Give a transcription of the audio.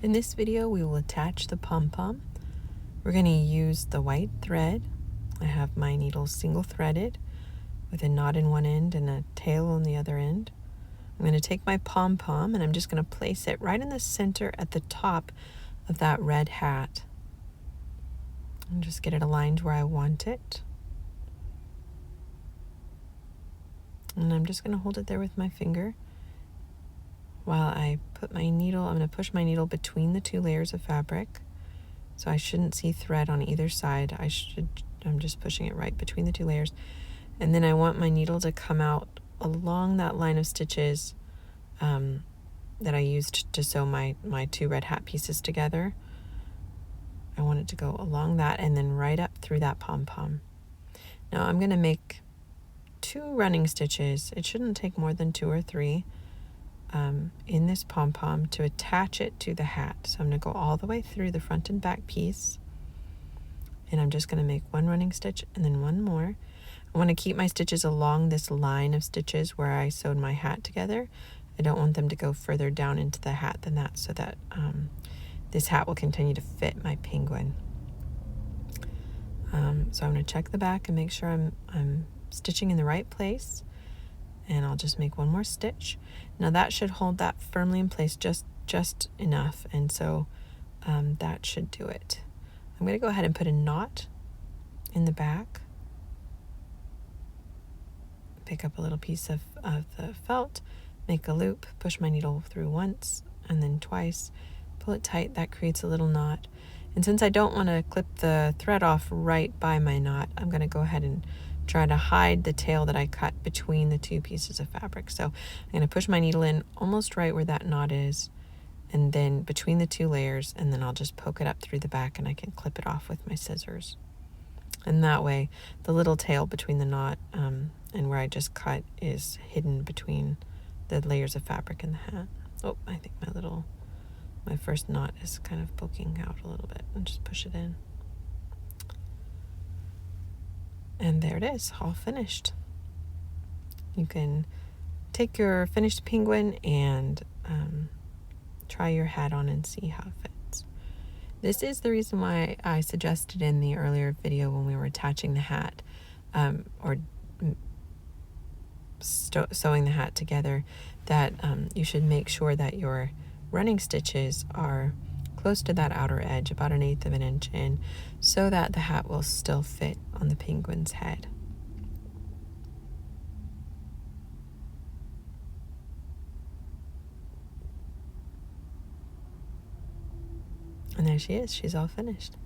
In this video, we will attach the pom-pom. We're going to use the white thread. I have my needle single threaded with a knot in one end and a tail on the other end. I'm going to take my pom-pom and I'm just going to place it right in the center at the top of that red hat. And just get it aligned where I want it. And I'm just going to hold it there with my finger while I put my needle. I'm going to push my needle between the two layers of fabric. So I shouldn't see thread on either side. I'm just pushing it right between the two layers. And then I want my needle to come out along that line of stitches that I used to sew my two red hat pieces together. I want it to go along that and then right up through that pom-pom. Now I'm going to make 2 running stitches. It shouldn't take more than 2 or 3 in this pom-pom to attach it to the hat. So I'm going to go all the way through the front and back piece, and I'm just going to make 1 running stitch and then 1 more. I want to keep my stitches along this line of stitches where I sewed my hat together. I don't want them to go further down into the hat than that, so that this hat will continue to fit my penguin. So I'm going to check the back and make sure I'm stitching in the right place, and I'll just make 1 more stitch. Now that should hold that firmly in place just enough, and so that should do it. I'm going to go ahead and put a knot in the back. Pick up a little piece of the felt, make a loop, push my needle through once and then twice, pull it tight. That creates a little knot. And since I don't want to clip the thread off right by my knot, I'm going to go ahead and try to hide the tail that I cut between the 2 pieces of fabric. So I'm going to push my needle in almost right where that knot is, and then between the 2 layers, and then I'll just poke it up through the back and I can clip it off with my scissors. And that way the little tail between the knot and where I just cut is hidden between the layers of fabric in the hat. Oh, I think my first knot is kind of poking out a little bit, and just push it in. And there it is, all finished. You can take your finished penguin and try your hat on and see how it fits. This is the reason why I suggested in the earlier video when we were attaching the hat or sewing the hat together that you should make sure that your running stitches are close to that outer edge, about 1/8 of an inch in, so that the hat will still fit on the penguin's head. And there she is, she's all finished.